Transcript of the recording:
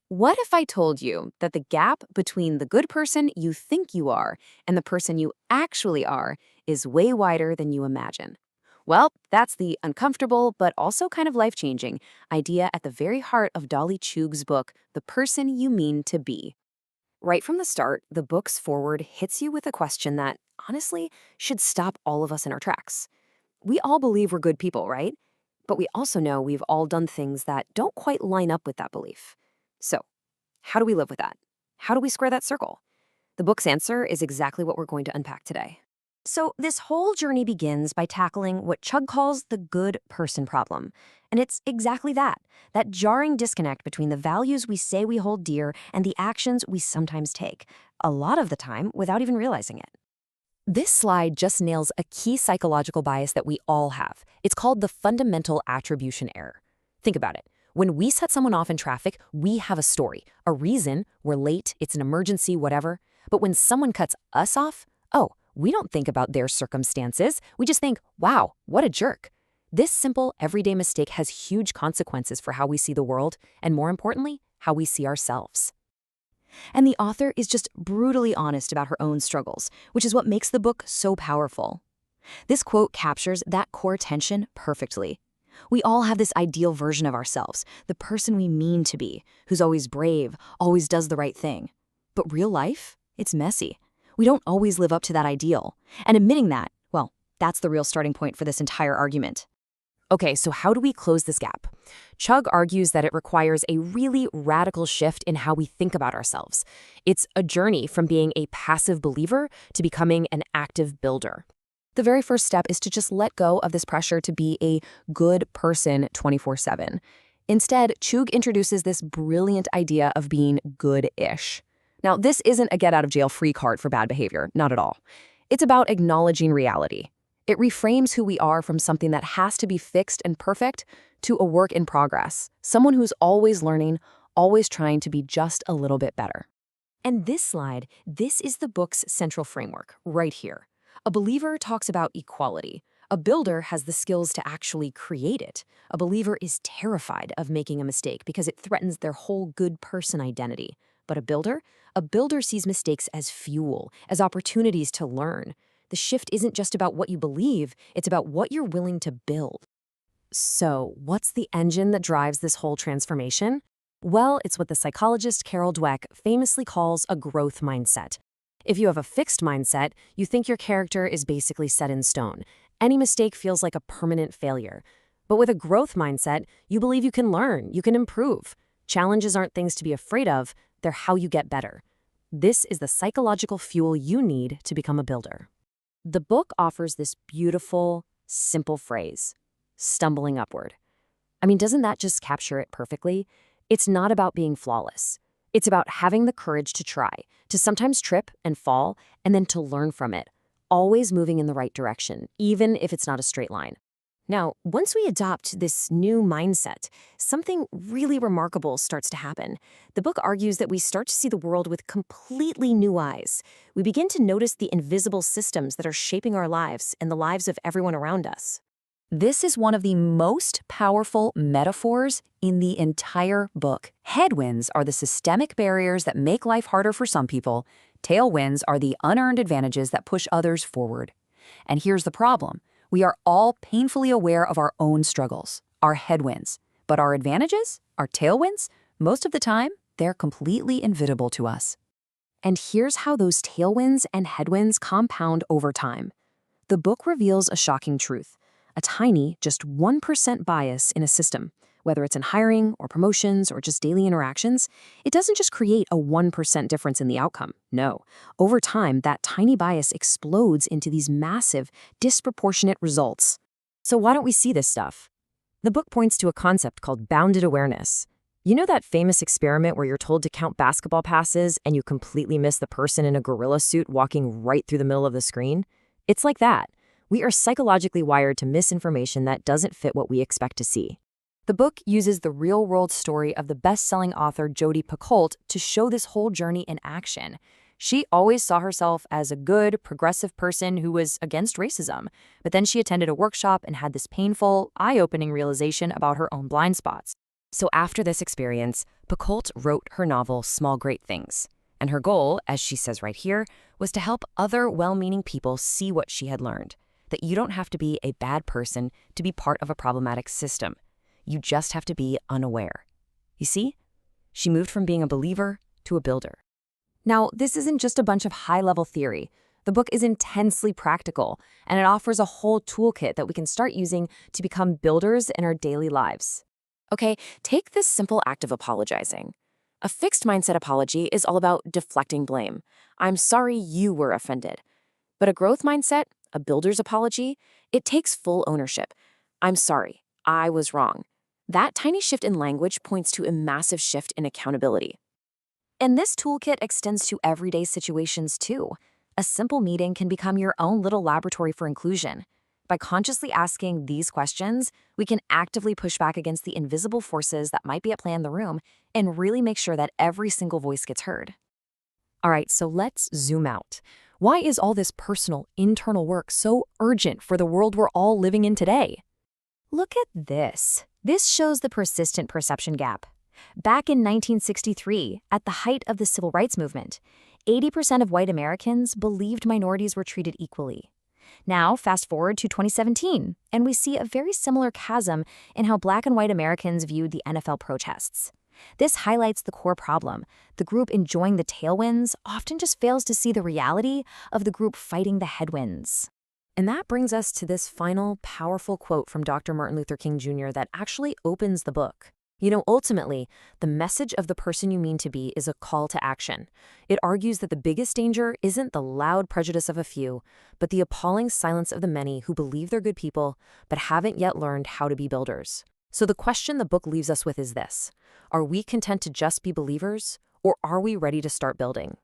What if I told you that the gap between the good person you think you are and the person you actually are is way wider than you imagine? Well, that's the uncomfortable but also kind of life changing idea at the very heart of Dolly Chug's book, The Person You Mean to Be. Right from the start, the book's forward hits you with a question that, honestly, should stop all of us in our tracks. We all believe we're good people, right? But we also know we've all done things that don't quite line up with that belief. So, how do we live with that? How do we square that circle? The book's answer is exactly what we're going to unpack today. So, this whole journey begins by tackling what Chug calls the good person problem. And it's exactly that jarring disconnect between the values we say we hold dear and the actions we sometimes take, a lot of the time without even realizing it. This slide just nails a key psychological bias that we all have. It's called the fundamental attribution error. Think about it. When we set someone off in traffic, we have a story, a reason, we're late, it's an emergency, whatever. But when someone cuts us off, oh, we don't think about their circumstances. We just think, wow, what a jerk. This simple, everyday mistake has huge consequences for how we see the world, and more importantly, how we see ourselves. And the author is just brutally honest about her own struggles, which is what makes the book so powerful. This quote captures that core tension perfectly. We all have this ideal version of ourselves, the person we mean to be, who's always brave, always does the right thing. But real life? It's messy. We don't always live up to that ideal. And admitting that, well, that's the real starting point for this entire argument. Okay, so how do we close this gap? Chug argues that it requires a really radical shift in how we think about ourselves. It's a journey from being a passive believer to becoming an active builder. The very first step is to just let go of this pressure to be a good person 24/7. Instead, Chug introduces this brilliant idea of being good-ish. Now, this isn't a get-out-of-jail-free card for bad behavior, not at all. It's about acknowledging reality. It reframes who we are from something that has to be fixed and perfect to a work in progress, someone who's always learning, always trying to be just a little bit better. And this is the book's central framework, right here. A believer talks about equality. A builder has the skills to actually create it. A believer is terrified of making a mistake because it threatens their whole good person identity. But a builder sees mistakes as fuel, as opportunities to learn. The shift isn't just about what you believe, it's about what you're willing to build. So, what's the engine that drives this whole transformation? Well, it's what the psychologist Carol Dweck famously calls a growth mindset. If you have a fixed mindset, you think your character is basically set in stone. Any mistake feels like a permanent failure. But with a growth mindset, you believe you can learn, you can improve. Challenges aren't things to be afraid of, they're how you get better. This is the psychological fuel you need to become a builder. The book offers this beautiful, simple phrase, stumbling upward. I mean, doesn't that just capture it perfectly? It's not about being flawless. It's about having the courage to try, to sometimes trip and fall, and then to learn from it, always moving in the right direction, even if it's not a straight line. Now, once we adopt this new mindset, something really remarkable starts to happen. The book argues that we start to see the world with completely new eyes. We begin to notice the invisible systems that are shaping our lives and the lives of everyone around us. This is one of the most powerful metaphors in the entire book. Headwinds are the systemic barriers that make life harder for some people. Tailwinds are the unearned advantages that push others forward. And here's the problem. We are all painfully aware of our own struggles, our headwinds. But our advantages, our tailwinds, most of the time, they're completely invisible to us. And here's how those tailwinds and headwinds compound over time. The book reveals a shocking truth. A tiny, just 1% bias in a system, whether it's in hiring or promotions or just daily interactions, it doesn't just create a 1% difference in the outcome. No. Over time, that tiny bias explodes into these massive, disproportionate results. So why don't we see this stuff? The book points to a concept called bounded awareness. You know that famous experiment where you're told to count basketball passes and you completely miss the person in a gorilla suit walking right through the middle of the screen? It's like that. We are psychologically wired to miss information that doesn't fit what we expect to see. The book uses the real-world story of the best-selling author Jodi Picoult to show this whole journey in action. She always saw herself as a good, progressive person who was against racism, but then she attended a workshop and had this painful, eye-opening realization about her own blind spots. So after this experience, Picoult wrote her novel Small Great Things. And her goal, as she says right here, was to help other well-meaning people see what she had learned, that you don't have to be a bad person to be part of a problematic system. You just have to be unaware. You see? She moved from being a believer to a builder. Now, this isn't just a bunch of high-level theory. The book is intensely practical, and it offers a whole toolkit that we can start using to become builders in our daily lives. Okay, take this simple act of apologizing. A fixed mindset apology is all about deflecting blame. I'm sorry you were offended. But a growth mindset, a builder's apology, it takes full ownership. I'm sorry, I was wrong. That tiny shift in language points to a massive shift in accountability. And this toolkit extends to everyday situations too. A simple meeting can become your own little laboratory for inclusion. By consciously asking these questions, we can actively push back against the invisible forces that might be at play in the room and really make sure that every single voice gets heard. All right, so let's zoom out. Why is all this personal, internal work so urgent for the world we're all living in today? Look at this. This shows the persistent perception gap. Back in 1963, at the height of the civil rights movement, 80% of white Americans believed minorities were treated equally. Now, fast forward to 2017, and we see a very similar chasm in how Black and white Americans viewed the NFL protests. This highlights the core problem. The group enjoying the tailwinds often just fails to see the reality of the group fighting the headwinds. And that brings us to this final, powerful quote from Dr. Martin Luther King Jr. that actually opens the book. You know, ultimately, the message of The Person You Mean to Be is a call to action. It argues that the biggest danger isn't the loud prejudice of a few, but the appalling silence of the many who believe they're good people, but haven't yet learned how to be builders. So the question the book leaves us with is this: are we content to just be believers, or are we ready to start building?